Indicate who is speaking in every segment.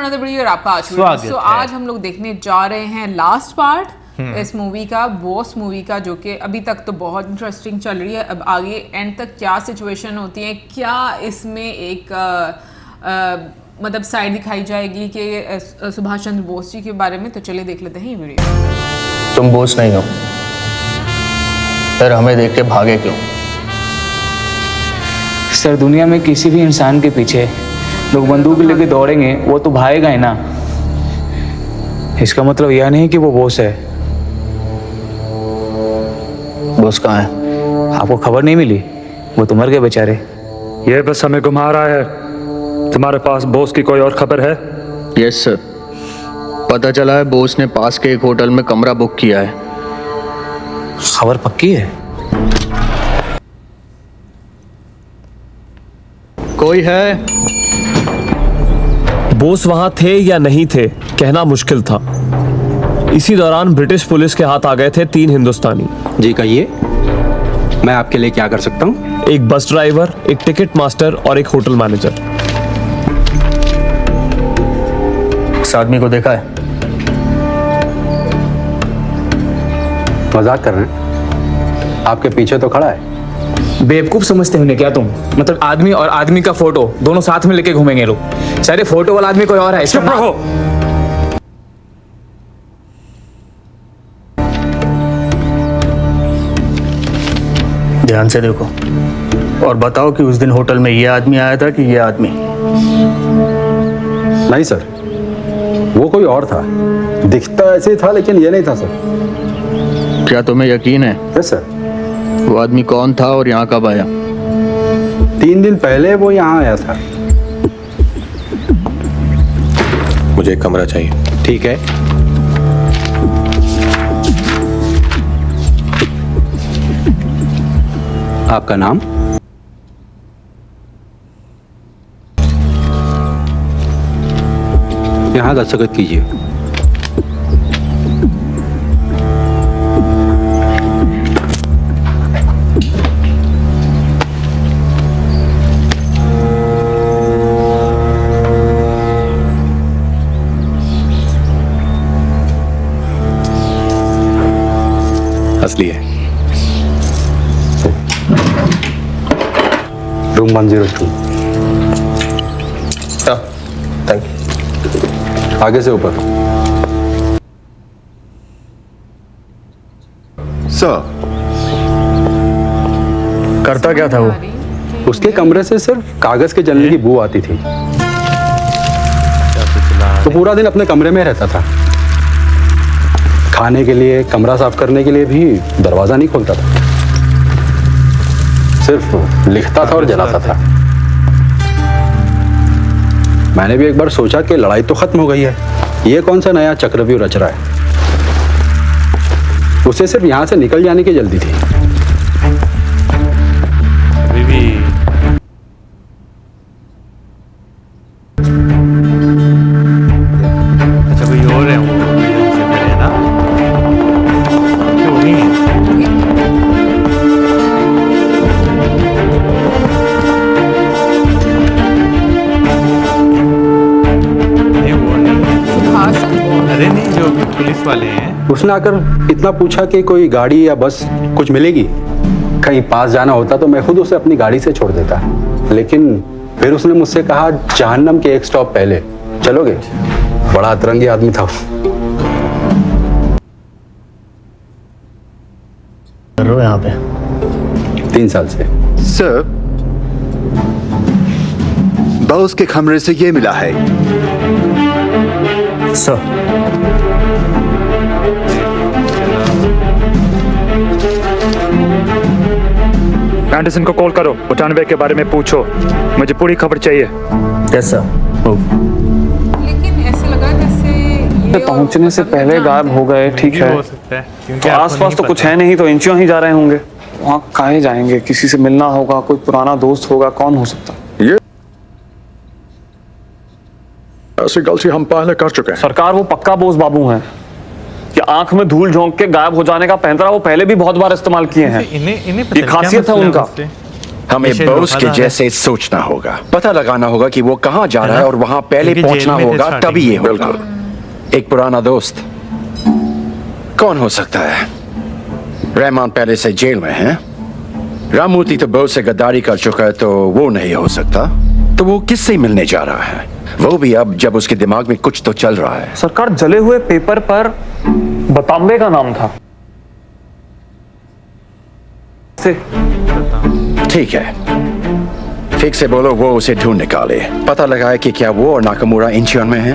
Speaker 1: Another video और आपका आज हम लोग देखने जा रहे हैं लास्ट पार्ट इस मूवी का, बॉस मूवी का, जो कि अभी तक तो बहुत इंटरेस्टिंग चल रही है। अब आगे एंड तक क्या सिचुएशन होती है, क्या इसमें एक मतलब साइड दिखाई जाएगी कि सुभाष चंद्र बोस जी के बारे में। तो चलिए देख लेते हैं ये वीडियो।
Speaker 2: तुम बोस नहीं हो, फिर हमें देख के भागे क्यों?
Speaker 3: सर, दुनिया में किसी भी इंसान के पीछे लोग बंदूक लेके दौड़ेंगे, वो तो भागेगा ही ना। इसका मतलब यह नहीं कि वो बोस है।
Speaker 2: बोस कहाँ है?
Speaker 3: आपको खबर नहीं मिली? वो तो मर गए बेचारे।
Speaker 4: ये बस हमें घुमा रहा है। तुम्हारे पास बोस की कोई और खबर है?
Speaker 2: यस सर, पता चला है बोस ने पास के एक होटल में कमरा बुक किया है।
Speaker 3: खबर पक्की है?
Speaker 2: कोई है?
Speaker 5: बोस वहां थे या नहीं थे कहना मुश्किल था। इसी दौरान ब्रिटिश पुलिस के हाथ आ गए थे 3 हिंदुस्तानी। जी
Speaker 6: कहिए, मैं आपके लिए क्या कर सकता हूँ?
Speaker 5: एक बस ड्राइवर, एक टिकट मास्टर और एक होटल मैनेजर।
Speaker 2: इस आदमी को देखा है?
Speaker 6: मजाक कर रहे हैं? आपके पीछे तो खड़ा है।
Speaker 3: बेवकूफ समझते हो क्या तुम? मतलब आदमी और आदमी का फोटो दोनों साथ में लेके घूमेंगे लोग। सारे फोटो वाला आदमी कोई और है।
Speaker 4: चुप रहो।
Speaker 2: ध्यान से देखो और बताओ कि उस दिन होटल में ये आदमी आया था कि ये आदमी?
Speaker 6: नहीं सर, वो कोई और था। दिखता ऐसे ही था लेकिन ये नहीं था सर।
Speaker 2: क्या तुम्हें यकीन है?
Speaker 6: Yes sir.
Speaker 2: वो आदमी कौन था और यहाँ कब आया?
Speaker 6: 3 दिन पहले वो यहाँ आया था।
Speaker 7: मुझे एक कमरा चाहिए।
Speaker 6: ठीक है। आपका नाम? यहाँ दस्तखत कीजिए।
Speaker 7: असली है।
Speaker 6: रूम 102।
Speaker 7: Thank you.
Speaker 6: आगे से ऊपर।
Speaker 7: सर,
Speaker 2: करता क्या था वो?
Speaker 6: उसके कमरे से सिर्फ कागज के जलने की बू आती थी। तो पूरा दिन अपने कमरे में रहता था। खाने के लिए, कमरा साफ करने के लिए भी दरवाजा नहीं खोलता था। सिर्फ लिखता था और जलाता था। मैंने भी एक बार सोचा कि लड़ाई तो खत्म हो गई है, ये कौन सा नया चक्रव्यूह रच रहा है। उसे सिर्फ यहां से निकल जाने की जल्दी थी।
Speaker 8: अच्छा, कोई और है वो है ना? क्यों नहीं है? नहीं, वो नहीं है। अरे नहीं, जो पुलिस वाले हैं।
Speaker 6: उसने आकर इतना पूछा कि कोई गाड़ी या बस कुछ मिलेगी। कहीं पास जाना होता तो मैं खुद उसे अपनी गाड़ी से छोड़ देता, लेकिन फिर उसने मुझसे कहा जहन्नम के एक स्टॉप पहले चलोगे। बड़ा अतरंगी आदमी था।
Speaker 2: कर रहे हो यहाँ पे?
Speaker 6: 3 साल से।
Speaker 7: सर, बोस के कमरे से ये मिला है।
Speaker 2: सर,
Speaker 4: एंडरसन को कॉल करो, 95 के बारे में पूछो। मुझे पूरी खबर चाहिए।
Speaker 2: Yes sir.
Speaker 1: लेकिन ऐसे लगा जैसे ये
Speaker 3: पहुंचने से पहले गायब हो गए। ठीक है,
Speaker 8: हो सकता है क्योंकि
Speaker 3: तो आसपास तो कुछ है नहीं, तो इंचियों ही जा रहे होंगे। वहाँ काहे जाएंगे? किसी से मिलना होगा, कोई पुराना दोस्त होगा, कौन हो सकता है?
Speaker 7: ये ऐसी गलती हम पहले कर चुके हैं।
Speaker 3: सरकार, वो पक्का बोस बाबू हैं कि आंख में धूल झोंक के गायब हो जाने का पैंतरा वो पहले भी बहुत बार इस्तेमाल किए हैं।
Speaker 8: इन्हें
Speaker 3: ये खासियत है उनका।
Speaker 9: हमें
Speaker 8: ये
Speaker 9: बोस के
Speaker 8: वफादार है।
Speaker 9: जैसे सोचना होगा, पता लगाना होगा कि वो कहाँ जा रहा है और वहां पहले
Speaker 8: क्योंकि
Speaker 9: पहुंचना
Speaker 8: जेल में थे
Speaker 9: होगा,
Speaker 8: starting
Speaker 9: तभी ये
Speaker 8: में।
Speaker 9: होगा। एक पुराना दोस्त कौन हो सकता है? रहमान पहले से जेल में है, राममूर्ति तो बोस से गद्दारी कर चुका है, तो वो नहीं हो सकता। तो वो किससे मिलने जा रहा है? वो भी अब जब उसके दिमाग में कुछ तो चल रहा है।
Speaker 3: सरकार, जले हुए पेपर पर बताम्बे का नाम था।
Speaker 9: ठीक है, फिक्स से बोलो वो उसे ढूंढ निकाले, पता लगाए कि क्या वो और नाकामुरा इंचियोन में है।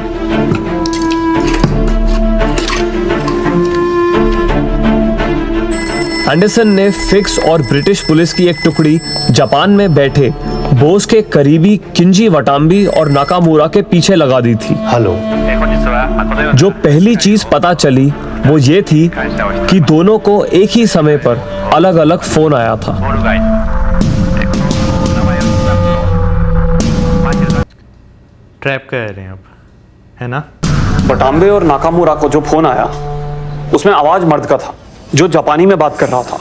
Speaker 5: एंडरसन ने फिक्स और ब्रिटिश पुलिस की एक टुकड़ी जापान में बैठे बोस के करीबी किंजी वटाम्बी और नाकामुरा के पीछे लगा दी थी।
Speaker 2: हेलो।
Speaker 5: जो पहली चीज पता चली वो ये थी कि दोनों को एक ही समय पर अलग अलग फोन आया था।
Speaker 8: ट्रैप कर रहे हैं अब, है ना?
Speaker 3: बताम्बे और नाकामुरा को जो फोन आया उसमें आवाज मर्द का था जो जापानी में बात कर रहा था,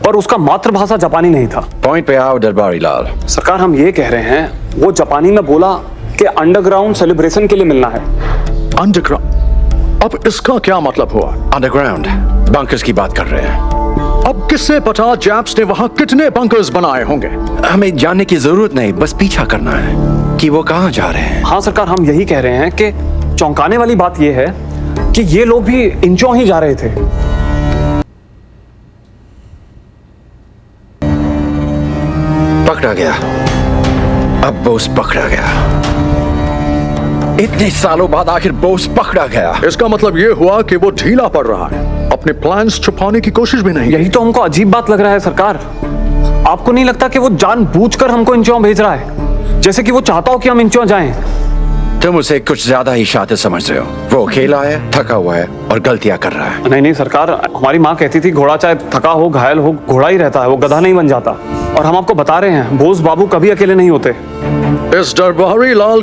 Speaker 3: और उसका मातृभाषा जापानी नहीं था।
Speaker 9: पॉइंट पे आओ दरबारी लाल।
Speaker 3: सरकार, हम ये कह रहे हैं वो जापानी में बोला कि अंडरग्राउंड सेलिब्रेशन के लिए मिलना है।
Speaker 7: अंडरग्राउंड? अब इसका क्या मतलब हुआ?
Speaker 9: अंडरग्राउंड बंकर्स की बात कर रहे हैं।
Speaker 7: अब किससे पता जैप्स ने वहां कितने बंकर्स बनाए होंगे?
Speaker 9: हमें जानने की जरूरत नहीं, बस पीछा करना है कि वो कहाँ जा रहे हैं।
Speaker 3: हाँ सरकार, हम यही कह रहे हैं कि चौंकाने वाली बात यह है कि ये लोग भी इंचों ही जा रहे थे।
Speaker 9: पकड़ा गया, अब बोस पकड़ा गया। इतने सालों बाद आखिर बोस पकड़ा गया।
Speaker 7: इसका मतलब ये हुआ कि वो ढीला पड़ रहा है, अपने प्लान्स छुपाने की कोशिश भी नहीं।
Speaker 3: यही तो हमको अजीब बात लग रहा है सरकार। आपको नहीं लगता कि वो जानबूझकर हमको इंचों भेज रहा है, जैसे कि वो चाहता हो कि हम इंचों जाएं?
Speaker 9: तुम उसे कुछ ज्यादा ही शातिर समझ रहे हो। वो अकेला है, थका हुआ है और गलतियां कर रहा है।
Speaker 3: नहीं नहीं सरकार, हमारी माँ कहती थी घोड़ा चाहे थका हो घायल हो घोड़ा ही रहता है, वो गधा नहीं बन जाता। और हम आपको बता रहे हैं बोस बाबू कभी अकेले नहीं होते।
Speaker 7: इस दरबारी लाल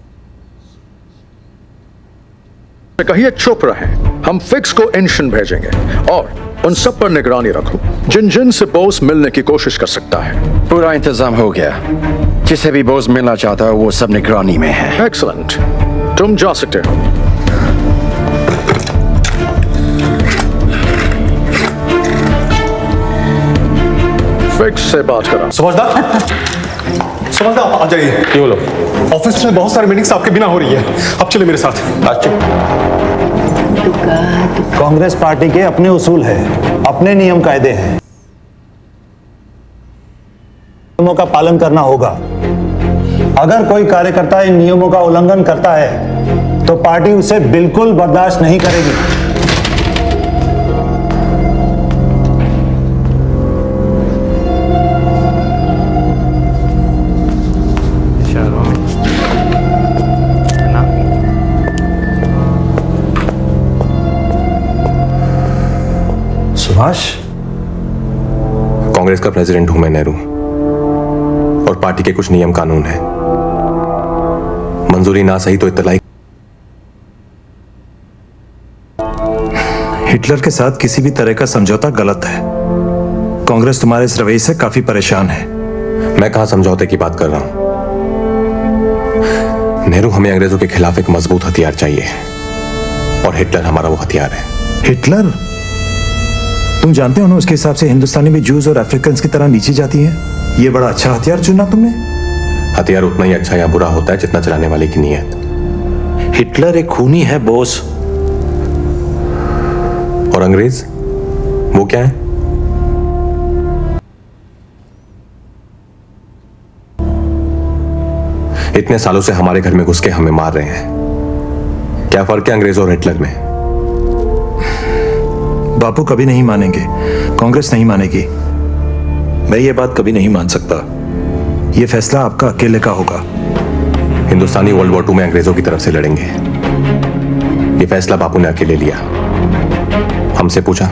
Speaker 7: कहिए चुप रहे, हम फिक्स को इंशन भेजेंगे और उन सब पर निगरानी रखो जिन जिन से बोस मिलने की कोशिश कर सकता है।
Speaker 9: पूरा इंतजाम हो गया, जिसे भी बोस मिलना चाहता है वो सब निगरानी में है।
Speaker 7: एक्सीलेंट, तुम जा सकते हो। फिक्स से बात करा।
Speaker 10: समझदार आप आ जाइए। ये बोलो। ऑफिस में बहुत सारी मीटिंग्स आपके बिना हो रही है, आप चले मेरे साथ।
Speaker 11: कांग्रेस पार्टी के अपने उसूल है, अपने नियम कायदे हैं, नियमों का पालन करना होगा। अगर कोई कार्यकर्ता इन नियमों का उल्लंघन करता है तो पार्टी उसे बिल्कुल बर्दाश्त नहीं करेगी।
Speaker 8: इशारों में, है ना?
Speaker 11: सुभाष,
Speaker 12: कांग्रेस का प्रेसिडेंट हूं मैं नेहरू, और पार्टी के कुछ नियम कानून हैं। मंजूरी ना सही तो इत्तलाई।
Speaker 11: हिटलर के साथ किसी भी तरह का समझौता गलत है। कांग्रेस तुम्हारे इस रवैये से काफी परेशान है।
Speaker 12: मैं कहां समझौते की बात कर रहा हूं। नेहरू, हमें अंग्रेजों के खिलाफ एक मजबूत हथियार चाहिए, और हिटलर हमारा वो हथियार है।
Speaker 11: हिटलर? तुम जानते हो ना, उसके हिसाब से हिंदुस्तानी भी जूस और अफ्रीकन की तरह नीचे जाती है। ये बड़ा अच्छा हथियार चुना तुमने।
Speaker 12: हथियार उतना ही अच्छा या बुरा होता है जितना चलाने वाले की नीयत।
Speaker 11: हिटलर एक खूनी है बॉस।
Speaker 12: और अंग्रेज वो क्या है? इतने सालों से हमारे घर में घुस के हमें मार रहे हैं। क्या फर्क है अंग्रेज और हिटलर में?
Speaker 11: बापू कभी नहीं मानेंगे, कांग्रेस नहीं मानेगी। मैं ये बात कभी नहीं मान सकता। ये फैसला आपका अकेले का होगा।
Speaker 12: हिंदुस्तानी वर्ल्ड वॉर 2 में अंग्रेजों की तरफ से लड़ेंगे। ये फैसला बापू ने अकेले लिया। हमसे पूछा?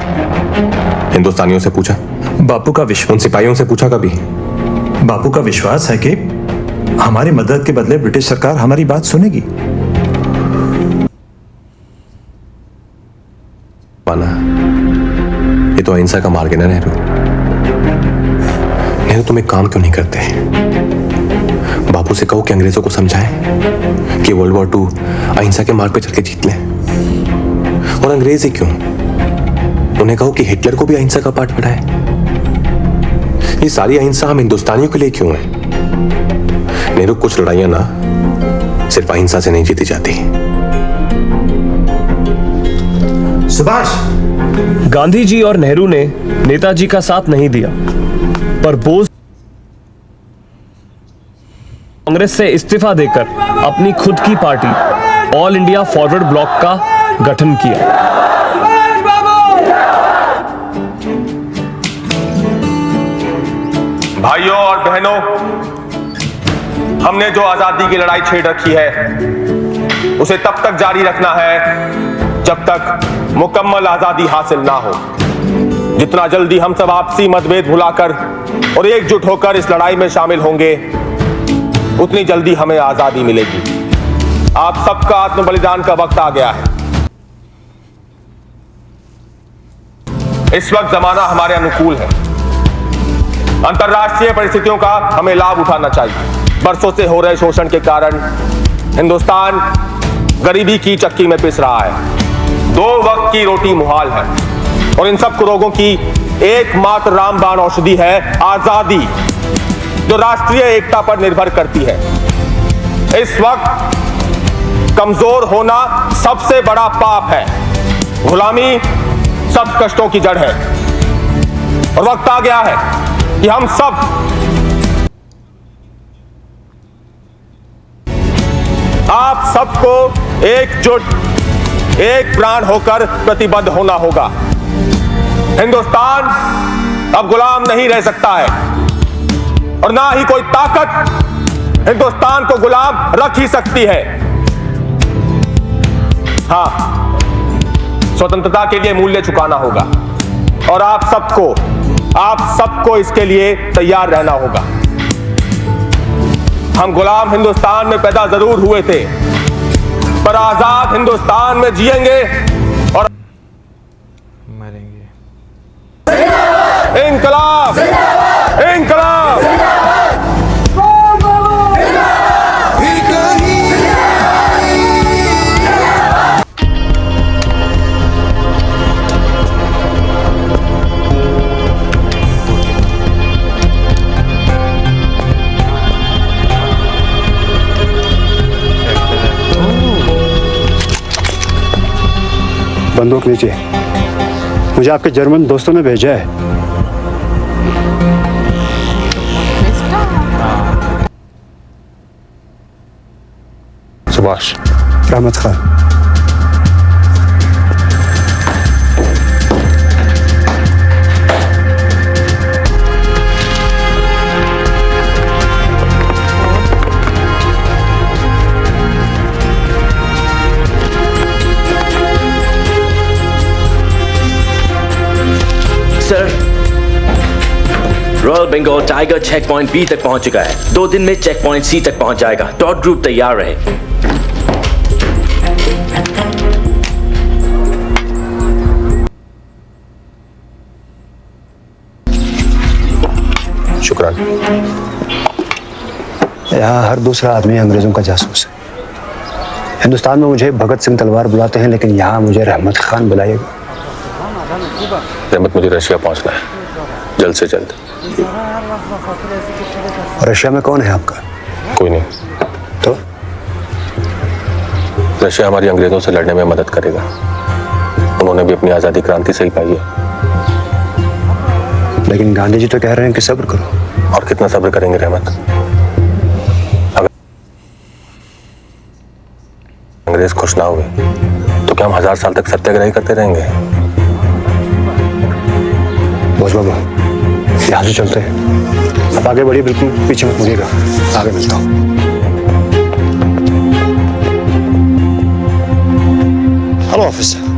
Speaker 12: हिंदुस्तानियों से पूछा?
Speaker 11: बापू का विश्वास,
Speaker 12: उन सिपाहियों से पूछा कभी?
Speaker 11: बापू का विश्वास है कि हमारी मदद के बदले ब्रिटिश सरकार हमारी बात सुनेगी।
Speaker 12: ये तो अहिंसा का मार्ग है ना नेहरू। नेहरू तुम एक काम क्यों नहीं करते? बापू से कहो कि अंग्रेजों को समझाएं कि वर्ल्ड वॉर 2 अहिंसा के मार्ग पे चल के जीत लें। और अंग्रेज ही क्यों, उन्हें कहो कि हिटलर को भी अहिंसा का पाठ पढ़ाए। ये सारी अहिंसा हम हिंदुस्तानियों के लिए क्यों है? नेहरू, कुछ लड़ाइयां ना सिर्फ अहिंसा से नहीं जीती जाती।
Speaker 11: सुभाष,
Speaker 5: गांधी जी और नेहरू ने नेताजी का साथ नहीं दिया, पर बोस कांग्रेस से इस्तीफा देकर अपनी खुद की party all India forward block का गठन किया।
Speaker 13: भाइयों और बहनों, हमने जो आजादी की लड़ाई छेड़ रखी है उसे तब तक जारी रखना है जब तक मुकम्मल आजादी हासिल ना हो। जितना जल्दी हम सब आपसी मतभेद भुलाकर और एकजुट होकर इस लड़ाई में शामिल होंगे, उतनी जल्दी हमें आजादी मिलेगी। आप सबका आत्म बलिदान का वक्त आ गया है। इस वक्त जमाना हमारे अनुकूल है। अंतर्राष्ट्रीय परिस्थितियों का हमें लाभ उठाना चाहिए। बरसों से हो रहे शोषण के कारण हिंदुस्तान गरीबी की चक्की में पिस रहा है। 2 वक्त की रोटी मुहाल है और इन सब कुरोगों की एकमात्र रामबाण औषधि है आजादी, जो राष्ट्रीय एकता पर निर्भर करती है। इस वक्त कमजोर होना सबसे बड़ा पाप है। गुलामी सब कष्टों की जड़ है और वक्त आ गया है कि हम सब आप सबको एकजुट एक प्राण होकर प्रतिबद्ध होना होगा। हिंदुस्तान अब गुलाम नहीं रह सकता है और ना ही कोई ताकत हिंदुस्तान को गुलाम रख ही सकती है। हां, स्वतंत्रता के लिए मूल्य चुकाना होगा और आप सबको इसके लिए तैयार रहना होगा। हम गुलाम हिंदुस्तान में पैदा जरूर हुए थे, पर आजाद हिंदुस्तान में जिएंगे और
Speaker 8: मरेंगे।
Speaker 13: इंकलाब, इंकलाब।
Speaker 6: बंदूक नीचे। मुझे आपके जर्मन दोस्तों ने भेजा है। Subhash, Rahmat Khan.
Speaker 14: Sir, royal Bengal tiger check point B तक पहुंच चुका है। 2 दिन में चेक पॉइंट सी तक पहुंच जाएगा। डॉट ग्रुप तैयार रहे।
Speaker 12: शुक्रान।
Speaker 6: यहाँ हर दूसरा आदमी अंग्रेजों का जासूस है। हिंदुस्तान में मुझे भगत सिंह तलवार बुलाते हैं, लेकिन यहाँ मुझे रहमत खान बुलाइएगा।
Speaker 12: रहमत, मुझे रशिया पहुंचना है जल्द से जल्द।
Speaker 6: रशिया में कौन है आपका?
Speaker 12: कोई नहीं।
Speaker 6: तो
Speaker 12: रशिया हमारी अंग्रेजों से लड़ने में मदद करेगा। उन्होंने भी अपनी आजादी क्रांति से ही पाई है।
Speaker 6: लेकिन गांधी जी तो कह रहे हैं कि सब्र करो।
Speaker 12: और कितना सब्र करेंगे रहमत? अगर अंग्रेज खुश ना हुए तो क्या हम 1000 साल तक सत्याग्रह ही करते रहेंगे?
Speaker 6: बोझ बाबू, यहाँ से चलते हैं। अब आगे बढ़िए, बिल्कुल पीछे मत मुड़िएगा। आगे मिलता हूँ। Hello officer.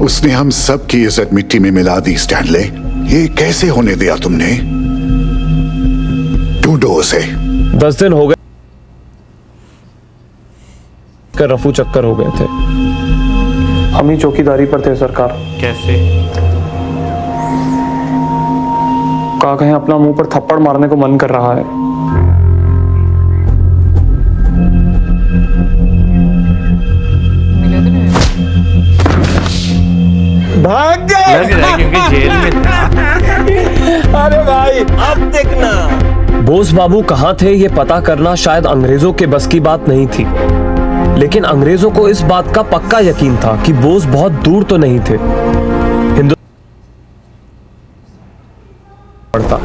Speaker 15: उसने हम सब की इज्जत मिट्टी में मिला दी। स्टैनले, ये कैसे होने दिया तुमने? ढूंढो उसे।
Speaker 5: 10 दिन हो गए कर रफू चक्कर हो गए थे।
Speaker 3: हम ही चौकीदारी पर थे सरकार।
Speaker 8: कैसे?
Speaker 3: कहा कहीं अपना मुंह पर थप्पड़ मारने को मन कर रहा है।
Speaker 8: भाग गए। लग रहा है क्योंकि जेल में था।
Speaker 5: अरे भाई अब देखना। बोस बाबू कहाँ थे ये पता करना शायद अंग्रेजों के बस की बात नहीं थी, लेकिन अंग्रेजों को इस बात का पक्का यकीन था कि बोस बहुत दूर तो नहीं थे। पड़ता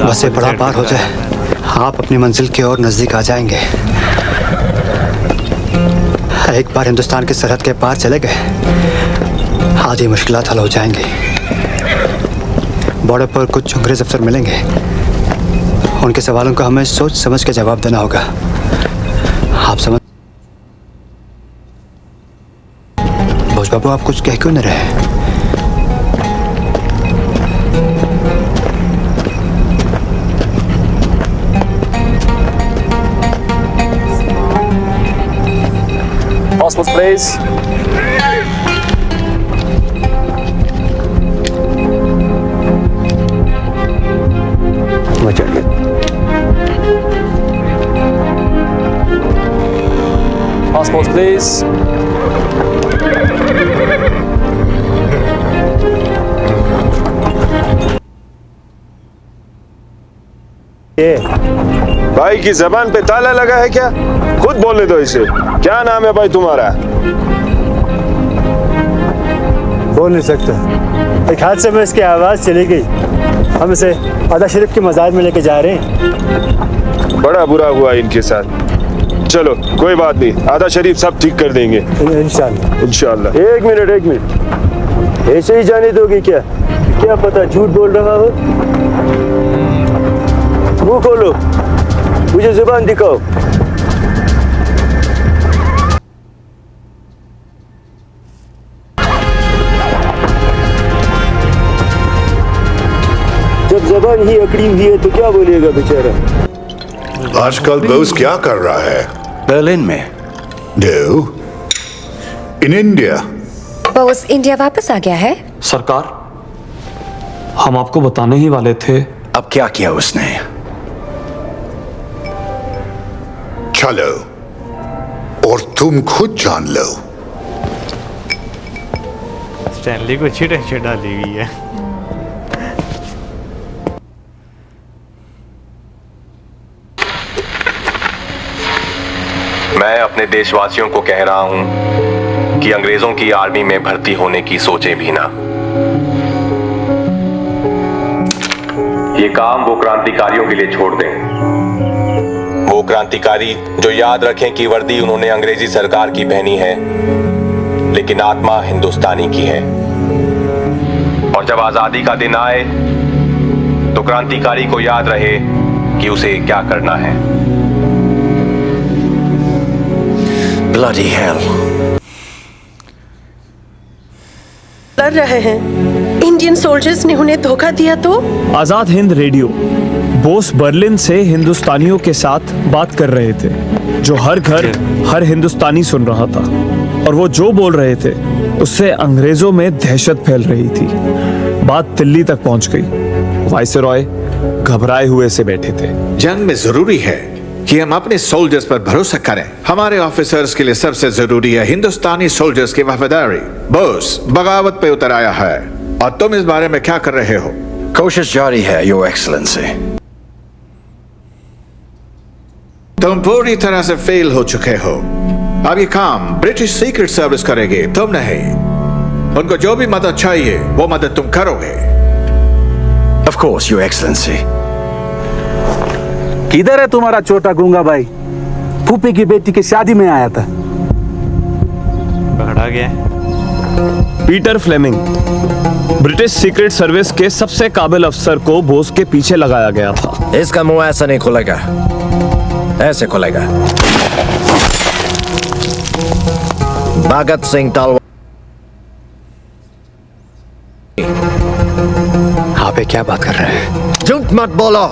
Speaker 16: बस ये बड़ा पार हो जाए, आप अपनी मंजिल की ओर नजदीक आ जाएंगे। एक बार हिंदुस्तान की सरहद के पार चले गए, आधी मुश्किलात हल हो जाएंगी। बॉर्डर पर कुछ अंग्रेज अफसर मिलेंगे, उनके सवालों का हमें सोच समझ के जवाब देना होगा। आप समझ? बोस बाबू, आप कुछ कह क्यों नहीं रहे?
Speaker 5: Passports, please. Passports, please.
Speaker 17: भाई की जबान पे ताला लगा है क्या? खुद बोलने दो इसे। क्या नाम है भाई तुम्हारा?
Speaker 18: बोल नहीं सकता। एक हादसे में इसकी आवाज चली गई। हम इसे आदा शरीफ के मज़ार में लेके जा रहे हैं।
Speaker 17: बड़ा बुरा हुआ इनके साथ। चलो कोई बात नहीं, आदा शरीफ सब ठीक कर देंगे इंशाल्लाह। इंशाल्लाह। एक मिनट, ऐसे ही जाने दोगे क्या? क्या पता झूठ बोल रहा हो। मुंह खोलो, मुझे जुबान दिखाओ। जब जबान ही अकड़ी हुई है तो क्या बोलेगा बेचारा।
Speaker 15: आजकल बोस क्या कर रहा है?
Speaker 9: बर्लिन में।
Speaker 15: No, in India.
Speaker 19: Bose India वापस आ गया है?
Speaker 3: सरकार, हम आपको बताने ही वाले थे।
Speaker 9: अब क्या किया उसने?
Speaker 15: चलो और तुम खुद जान लो।
Speaker 8: स्टैनली को अच्छी टेंशन डाली गई है।
Speaker 13: मैं अपने देशवासियों को कह रहा हूं कि अंग्रेजों की आर्मी में भर्ती होने की सोचें भी ना। ये काम वो क्रांतिकारियों के लिए छोड़ दें। वो क्रांतिकारी जो याद रखें कि वर्दी उन्होंने अंग्रेजी सरकार की पहनी है, लेकिन आत्मा हिंदुस्तानी की है। और जब आजादी का दिन आए तो क्रांतिकारी को याद रहे कि उसे क्या करना है।
Speaker 9: Bloody hell.
Speaker 20: लड़ रहे हैं, इंडियन सोल्जर्स ने उन्हें धोखा दिया तो?
Speaker 5: आजाद हिंद रेडियो। बोस बर्लिन से हिंदुस्तानियों के साथ बात कर रहे थे, जो हर घर हर हिंदुस्तानी सुन रहा था, और वो जो बोल रहे थे उससे अंग्रेजों में दहशत फैल रही थी। बात दिल्ली तक पहुंच गई। वाइसरॉय घबराए हुए से बैठे थे।
Speaker 21: जंग में जरूरी है कि हम अपने सोल्जर्स पर भरोसा करें। हमारे ऑफिसर्स के लिए सबसे जरूरी है हिंदुस्तानी सोल्जर्स की वफादारी। बोस बगावत पे उतर आया है और तुम इस बारे में क्या कर रहे हो?
Speaker 9: कोशिश जारी है योर एक्सीलेंसी।
Speaker 21: तुम पूरी तरह से फेल हो चुके हो। अब ये काम ब्रिटिश सीक्रेट सर्विस करेगी, तुम नहीं। उनको जो भी मदद चाहिए वो मदद तुम करोगे।
Speaker 9: Of course, Your Excellency.
Speaker 22: किधर है तुम्हारा छोटा गूंगा भाई? फूफी की बेटी की शादी में आया था।
Speaker 8: पकड़ा गया।
Speaker 5: Peter Fleming, British secret service के सबसे काबिल अफसर को बोस के पीछे लगाया गया था।
Speaker 9: इसका मुंह ऐसा नहीं खुलेगा, ऐसे खुलेगा। भगत सिंह तलवार।
Speaker 16: आप ये क्या बात कर रहे हैं?
Speaker 9: झूठ मत बोलो।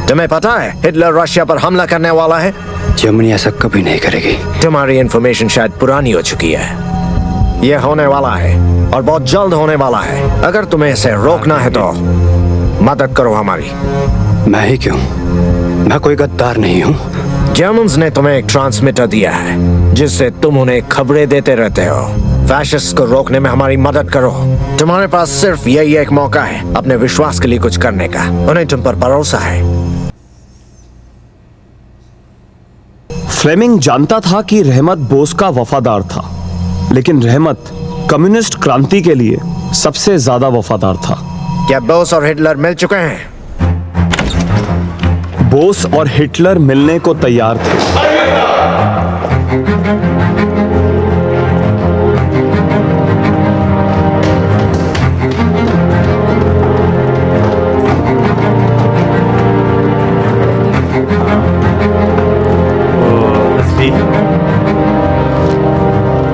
Speaker 9: तुम्हें पता है हिटलर रशिया पर हमला करने वाला है?
Speaker 16: जर्मनी ऐसा कभी नहीं करेगी।
Speaker 9: तुम्हारी इंफॉर्मेशन शायद पुरानी हो चुकी है। यह होने वाला है और बहुत जल्द होने वाला है। अगर तुम्हें इसे रोकना है तो मदद करो हमारी।
Speaker 16: मैं ही क्यों? मैं कोई गद्दार नहीं हूँ।
Speaker 9: जर्मन्स ने तुम्हें एक ट्रांसमीटर दिया है जिससे तुम उन्हें खबरें देते रहते हो। फैशिस्ट को रोकने में हमारी मदद करो। तुम्हारे पास सिर्फ यही एक मौका है अपने विश्वास के लिए कुछ करने का। उन्हें तुम पर भरोसा है।
Speaker 5: फ्लेमिंग जानता था कि रहमत बोस का वफादार था, लेकिन रहमत कम्युनिस्ट क्रांति के लिए सबसे ज्यादा वफादार था।
Speaker 9: क्या बोस और हिटलर मिल चुके हैं?
Speaker 5: बोस और हिटलर मिलने को तैयार थे।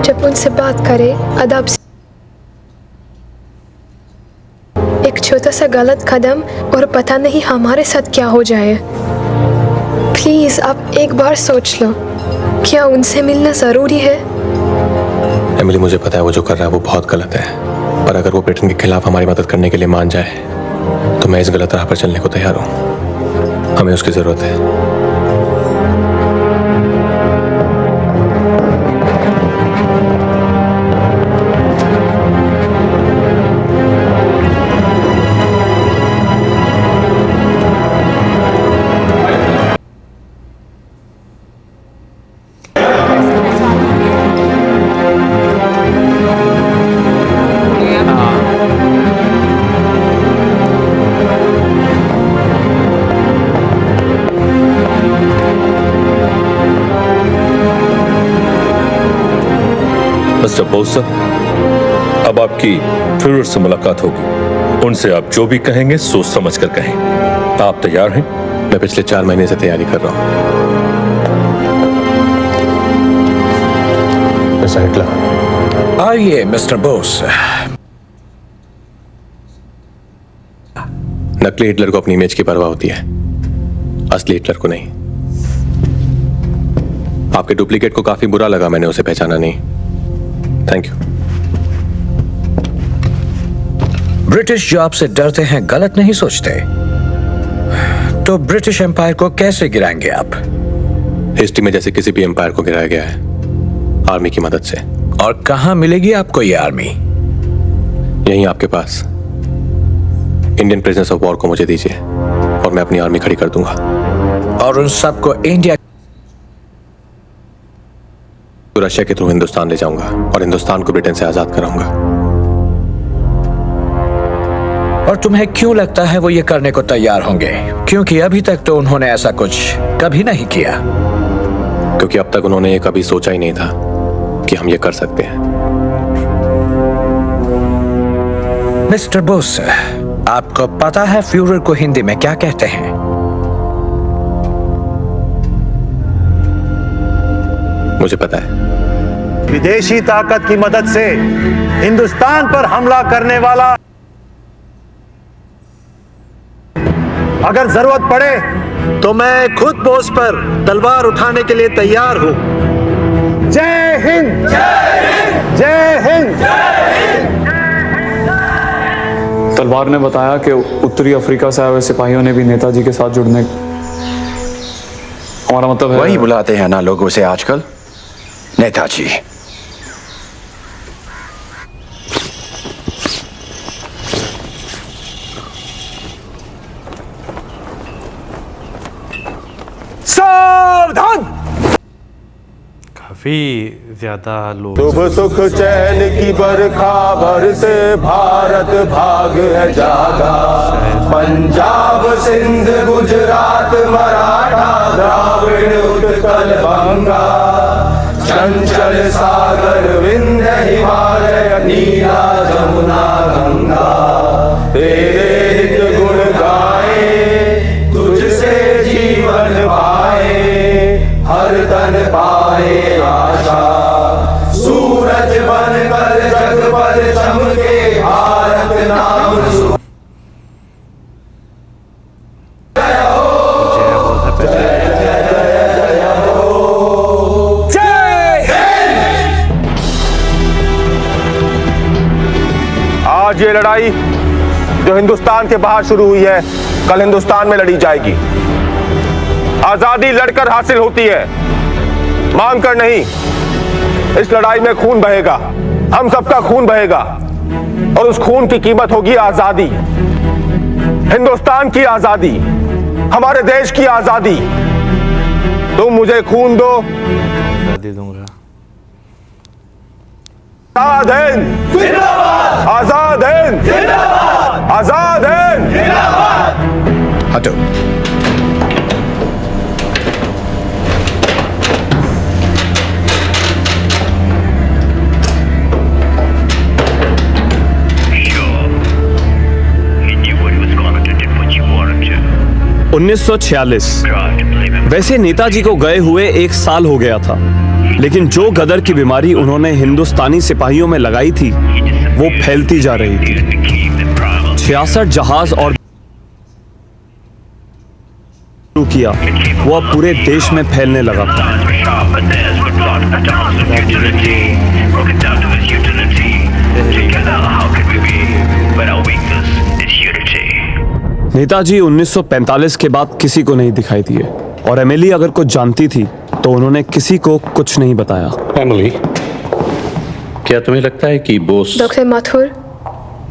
Speaker 1: जब उनसे बात करें अदब से। एक छोटा सा गलत कदम और पता नहीं हमारे साथ क्या हो जाए। प्लीज आप एक बार सोच लो, क्या उनसे मिलना जरूरी है?
Speaker 12: एमिली, मुझे पता है वो जो कर रहा है वो बहुत गलत है, पर अगर वो ब्रिटेन के खिलाफ हमारी मदद करने के लिए मान जाए तो मैं इस गलत राह पर चलने को तैयार हूँ। हमें उसकी जरूरत है।
Speaker 4: मिस्टर बोस, अब आपकी फ्यूरर से मुलाकात होगी। उनसे आप जो भी कहेंगे सोच समझ कर कहें। आप तैयार हैं?
Speaker 12: मैं पिछले 4 महीने से तैयारी कर रहा हूं। Mister Hitler.
Speaker 9: आइए मिस्टर बोस।
Speaker 12: नकली हिटलर को अपनी इमेज की परवाह होती है, असली हिटलर को नहीं। आपके डुप्लीकेट को काफी बुरा लगा, मैंने उसे पहचाना नहीं। Thank you.
Speaker 9: ब्रिटिश जो आपसे डरते हैं गलत नहीं सोचते, तो ब्रिटिश एम्पायर को कैसे गिराएंगे आप?
Speaker 12: हिस्ट्री में जैसे किसी भी एम्पायर को गिराया गया है, आर्मी की मदद से।
Speaker 9: और कहां मिलेगी आपको ये आर्मी?
Speaker 12: यहीं आपके पास। इंडियन प्रिजनर्स ऑफ वॉर को मुझे दीजिए और मैं अपनी आर्मी खड़ी कर दूंगा।
Speaker 9: और उन सबको इंडिया
Speaker 12: रशिया के थ्रू हिंदुस्तान ले जाऊंगा और हिंदुस्तान को ब्रिटेन से आजाद कराऊंगा।
Speaker 9: और तुम्हें क्यों लगता है वो ये करने को तैयार होंगे? क्योंकि अभी तक तो उन्होंने ऐसा कुछ कभी नहीं किया।
Speaker 12: क्योंकि अब तक उन्होंने ये कभी सोचा ही नहीं था कि हम ये कर सकते हैं।
Speaker 9: मिस्टर बोस, आपको पता है फ्यूरर को हिंदी में क्या कहते हैं?
Speaker 12: मुझे पता है।
Speaker 11: विदेशी ताकत की मदद से हिंदुस्तान पर हमला करने वाला अगर जरूरत पड़े तो मैं खुद बोस पर तलवार उठाने के लिए तैयार हूं। जय हिंद! जय हिंद! जय हिंद!
Speaker 3: तलवार ने बताया कि उत्तरी अफ्रीका से आए हुए सिपाहियों ने भी नेताजी के साथ जुड़ने, हमारा मतलब है
Speaker 9: वही बुलाते हैं ना लोग उसे आजकल, नेताजी।
Speaker 11: सावधान!
Speaker 8: काफी ज्यादा लोग।
Speaker 17: शुभ सुख चैन की बरखा बरसे, भारत भाग है जागा। पंजाब सिंध गुजरात मराठा द्राविड़ उत्कल बंगा।
Speaker 2: चंचल सागर विंध्य हिमालय नीला जमुना गंगा तेरे हित गुण गाए तुझसे जीवन पाए हर तन पाए आशा सूरज बनकर जग पर चमके भारत नाम
Speaker 13: आज ये लड़ाई जो हिंदुस्तान के बाहर शुरू हुई है कल हिंदुस्तान में लड़ी जाएगी। आजादी लड़कर हासिल होती है, मांग कर नहीं। इस लड़ाई में खून बहेगा, हम सबका खून बहेगा और उस खून की कीमत होगी आजादी, हिंदुस्तान की आजादी, हमारे देश की आजादी। तुम मुझे खून दो,
Speaker 8: आजादी दूंगा।
Speaker 13: आजाद हिंद जिंदाबाद, आजाद हिंद जिंदाबाद, आजाद हिंद जिंदाबाद।
Speaker 21: हटो।
Speaker 5: उन्नीस 1946 वैसे नेताजी को गए हुए 1 साल हो गया था, लेकिन जो गदर की बीमारी उन्होंने हिंदुस्तानी सिपाहियों में लगाई थी वो फैलती जा रही थी। 66 जहाज और किया वो अब पूरे देश में फैलने लगा था। नेताजी 1945 के बाद किसी को नहीं दिखाई दिए और एमिली अगर कुछ जानती थी तो उन्होंने किसी को कुछ नहीं बताया।
Speaker 4: एमिली, क्या तुम्हें लगता है कि बोस?
Speaker 1: डॉक्टर माथुर,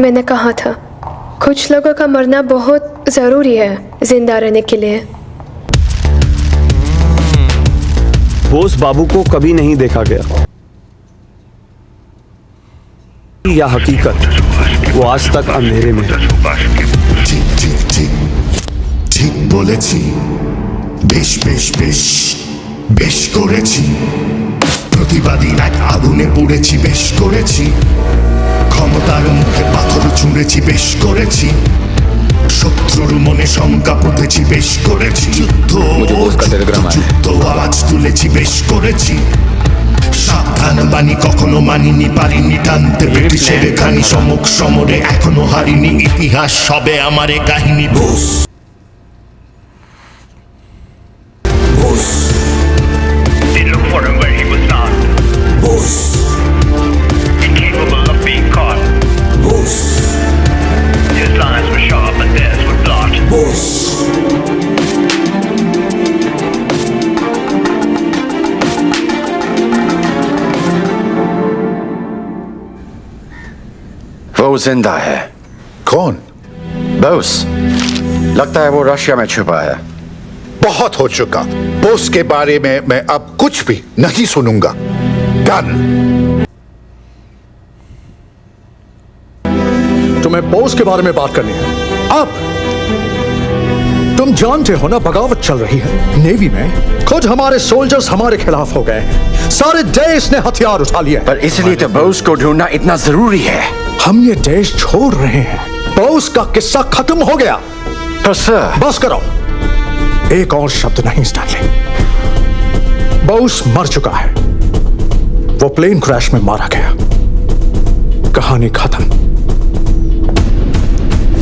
Speaker 1: मैंने कहा था कुछ लोगों का मरना बहुत जरूरी है जिंदा रहने के लिए।
Speaker 5: बोस बाबू को कभी नहीं देखा गया, या हकीकत वो आज तक अंधेरे में है।
Speaker 15: ঠিক বলেছি, বেশ বেশ বেশ বেশ করেছি, প্রতিবাদী এক আগুনে পুড়েছি, বেশ করেছি, ক্ষমতার মুখে পাথর ছুঁড়েছি, বেশ করেছি, শত্রুর মনে শঙ্কা পুঁতেছি, বেশ করেছি, যুদ্ধ যুদ্ধ আওয়াজ তুলেছি, বেশ করেছি, সাবধান বাণী কখনো মানিনি, পারিনি টানতে ব্রিটিশের খানি, সমক সমরে এখনো হারিনি, ইতিহাস সবে আমারে কাহিনী। বোস
Speaker 9: वो जिंदा है।
Speaker 15: कौन?
Speaker 9: बोस। लगता है वो रशिया में छुपा है।
Speaker 15: बहुत हो चुका, बोस के बारे में मैं अब कुछ भी नहीं सुनूंगा। डन।
Speaker 10: तुम्हें बोस के बारे में बात करनी है। अब तुम जानते हो ना बगावत चल रही है नेवी में, खुद हमारे सोल्जर्स हमारे खिलाफ हो गए हैं, सारे देश ने हथियार उठा लिए।
Speaker 9: पर इसलिए तो बोस को ढूंढना इतना जरूरी है।
Speaker 10: हम ये देश छोड़ रहे हैं, बोस का किस्सा खत्म हो गया। बस करो, एक और शब्द नहीं स्टैनली। बोस मर चुका है, वो प्लेन क्रैश में मारा गया, कहानी खत्म।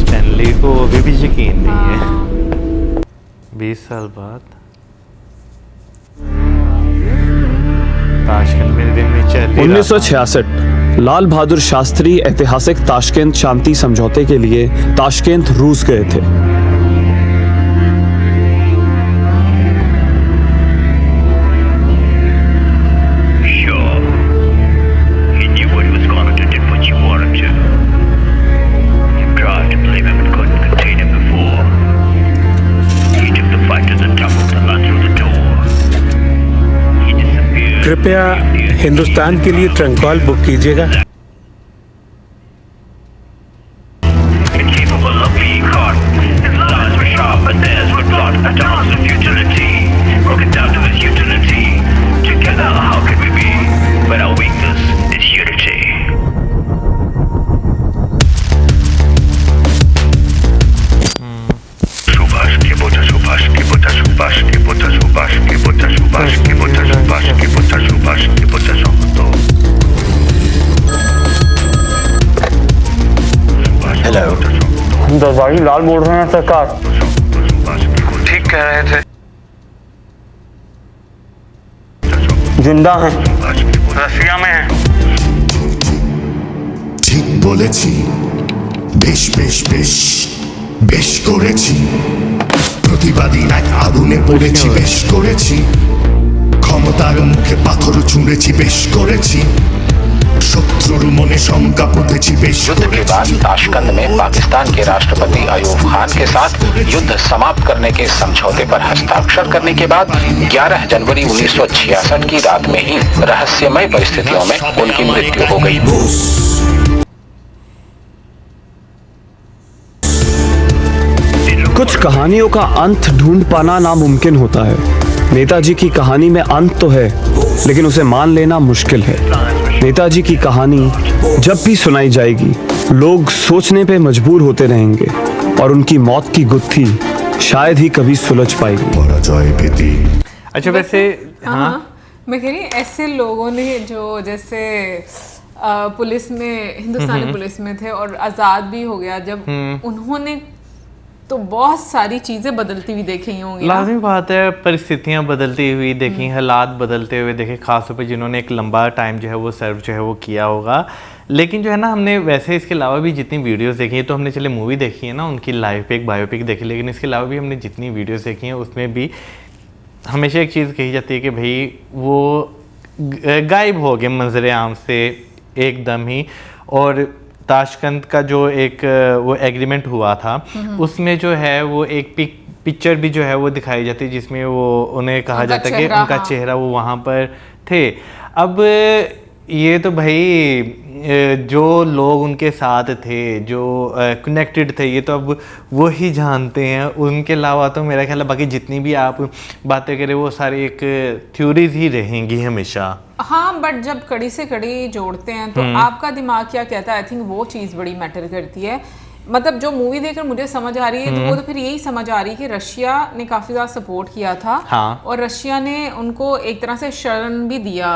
Speaker 8: स्टैनली को अभी भी यकीन नहीं है 20 साल बाद। ताशकंद में दिन में चल
Speaker 5: 1966 लाल बहादुर शास्त्री ऐतिहासिक ताशकंद शांति समझौते के लिए ताशकंद रूस गए थे।
Speaker 7: कृपया हिंदुस्तान के लिए ट्रंक कॉल बुक कीजिएगा।
Speaker 2: Broken down to his utility. Together, how can we be?
Speaker 9: Hello,
Speaker 3: दरबारी लाल बोल रहे हैं सरकार।
Speaker 12: ठीक कह रहे थे।
Speaker 3: जिंदा हैं, रसिया में हैं।
Speaker 15: ঠিক বলেছি, বেশ বেশ বেশ বেশ করেছি, প্রতিবাদী এক আগুনে পড়েছি, বেশ করেছি, ক্ষমতার মুখে পাথর ছুঁড়েছি, বেশ করেছি, শত্রুর মনে শঙ্কা পুঁতেছি, বেশ
Speaker 6: युद्ध के बाद ताशकंद में पाकिस्तान के राष्ट्रपति अयूब खान के साथ युद्ध समाप्त करने के समझौते पर हस्ताक्षर करने के बाद 11 जनवरी 1966 की रात में ही रहस्यमय परिस्थितियों में उनकी मृत्यु हो गई।
Speaker 5: कुछ कहानियों का अंत ढूंढ पाना नामुमकिन होता है। नेताजी की कहानी में अंत तो है, लेकिन उसे मान लेना मुश्किल है। नेताजी की कहानी जब भी सुनाई जाएगी, लोग सोचने पे मजबूर होते रहेंगे और उनकी मौत की गुत्थी शायद ही कभी सुलझ पाएगी।
Speaker 8: अच्छा, वैसे हाँ,
Speaker 14: मैं कह रही ऐसे लोगों ने जो जैसे पुलिस में, हिंदुस्तानी पुलिस में थे और आज़ाद भी हो गया जब, उन्होंने तो बहुत सारी चीज़ें बदलती हुई देखी होंगी।
Speaker 8: लाजमी बात है, परिस्थितियाँ बदलती हुई देखी, हालात बदलते हुए देखे, खासतौर पे जिन्होंने एक लंबा टाइम जो है वो सर्व जो है वो किया होगा। लेकिन जो है ना, हमने वैसे इसके अलावा भी जितनी वीडियोस देखी है, तो हमने चले मूवी देखी है ना, उनकी लाइफ पे एक बायोपिक देखी, लेकिन इसके अलावा भी हमने जितनी वीडियोस देखी हैं उसमें भी हमेशा एक चीज़ कही जाती है कि भाई वो गायब हो गए मंजर आम से एकदम ही। और ताशकंद का जो एक वो एग्रीमेंट हुआ था, उसमें जो है वो एक पिक्चर भी जो है वो दिखाई जाती है, जिसमें वो उन्हें कहा जाता है कि उनका चेहरा वो वहाँ पर थे। अब ये तो भाई जो लोग उनके साथ थे, जो कनेक्टेड थे, ये तो अब वो ही जानते हैं। उनके अलावा तो मेरा ख्याल है बाकी जितनी भी आप बातें करें वो सारी एक थ्योरीज ही रहेंगी हमेशा।
Speaker 14: हाँ, बट जब कड़ी से कड़ी जोड़ते हैं तो आपका दिमाग क्या कहता है, आई थिंक वो चीज़ बड़ी मैटर करती है। मतलब जो मूवी देखकर मुझे समझ आ रही है, तो वो तो फिर यही समझ आ रही है कि रशिया ने काफ़ी ज़्यादा सपोर्ट किया था।
Speaker 8: हाँ।
Speaker 14: और रशिया ने उनको एक तरह से शरण भी दिया।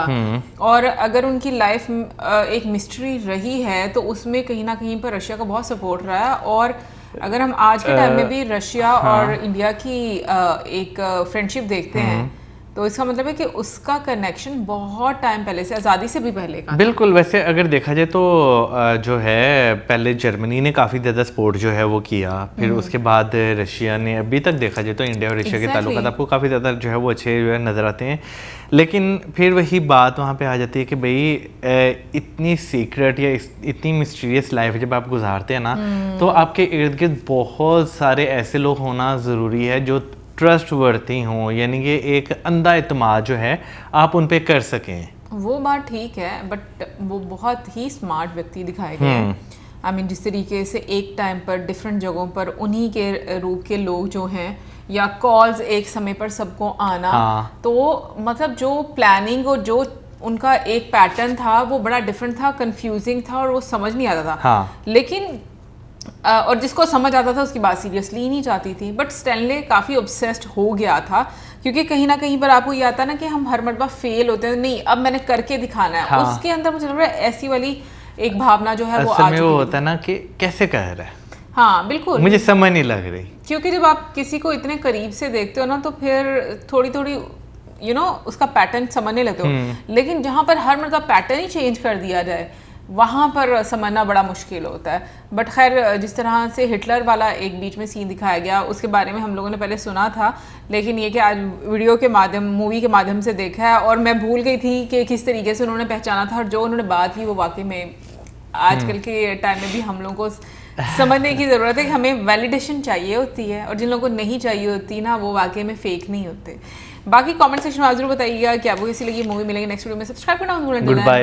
Speaker 14: और अगर उनकी लाइफ एक मिस्ट्री रही है तो उसमें कहीं ना कहीं पर रशिया का बहुत सपोर्ट रहा है। और अगर हम आज के टाइम में भी रशिया और इंडिया की एक फ्रेंडशिप देखते हैं, तो इसका मतलब है कि उसका कनेक्शन बहुत टाइम पहले से, आज़ादी से भी पहले का।
Speaker 8: बिल्कुल, वैसे अगर देखा जाए तो जो है पहले जर्मनी ने काफ़ी ज़्यादा सपोर्ट जो है वो किया, फिर उसके बाद रशिया ने, अभी तक देखा जाए तो इंडिया और रशिया के ताल्लुकात आपको काफ़ी ज़्यादा जो है वो अच्छे जो है नज़र आते हैं। लेकिन फिर वही बात वहाँ पे आ जाती है कि भाई इतनी सीक्रेट या इतनी मिस्टीरियस लाइफ जब आप गुजारते हैं ना, तो आपके इर्द गिर्द बहुत सारे ऐसे लोग होना ज़रूरी है जो ट्रस्ट वर्ती हों, यानी कि एक अंधा इत्मीनान जो है आप उन पे कर सकें।
Speaker 14: वो बात ठीक है, बट वो बहुत ही स्मार्ट व्यक्ति दिखाए गए हैं। आई मीन, जिस तरीके से एक टाइम पर डिफरेंट जगहों पर उन्हीं के रूप के लोग जो हैं, या कॉल्स एक समय पर सबको आना, तो मतलब जो प्लानिंग और जो उनका एक पैटर्न था वो बड़ा डिफरेंट था, कंफ्यूजिंग था और वो समझ नहीं आता था। लेकिन और जिसको समझ आता था उसकी बात सीरियसली ही नहीं जाती थी। बट स्टैनले काफ़ी ऑब्सेस्ड हो गया था, क्योंकि कहीं ना कहीं पर आपको ये आता ना कि हम हर मरतबा फेल होते हैं, नहीं अब मैंने करके दिखाना है। उसके अंदर मुझे लग रहा है ऐसी वाली एक भावना जो है वो आ चुकी
Speaker 8: वो होता है ना कि कैसे कह रहा है।
Speaker 14: हाँ बिल्कुल,
Speaker 8: मुझे समझ नहीं लग रही,
Speaker 14: क्योंकि जब आप किसी को इतने करीब से देखते हो ना, तो फिर थोड़ी थोड़ी उसका पैटर्न समझने लगते हो। लेकिन जहाँ पर हर मरतबा पैटर्न ही चेंज कर दिया जाए, वहाँ पर समझना बड़ा मुश्किल होता है। बट खैर, जिस तरह से हिटलर वाला एक बीच में सीन दिखाया गया, उसके बारे में हम लोगों ने पहले सुना था, लेकिन ये कि आज वीडियो के माध्यम, मूवी के माध्यम से देखा है, और मैं भूल गई थी कि किस तरीके से उन्होंने पहचाना था। और जो उन्होंने बात की वो वाकई में आजकल के टाइम में भी हम लोगों को समझने की ज़रूरत है कि हमें वैलिडेशन चाहिए होती है, और जिन लोगों को नहीं चाहिए होती ना, वो वाकई में फेक नहीं होते। बाकी कमेंट सेक्शन में आप जरूर बताइएगा कि आपको कैसी लगी मूवी। मिलेंगे नेक्स्ट वीडियो में, सब्सक्राइब करना मत भूलें।
Speaker 8: Good bye.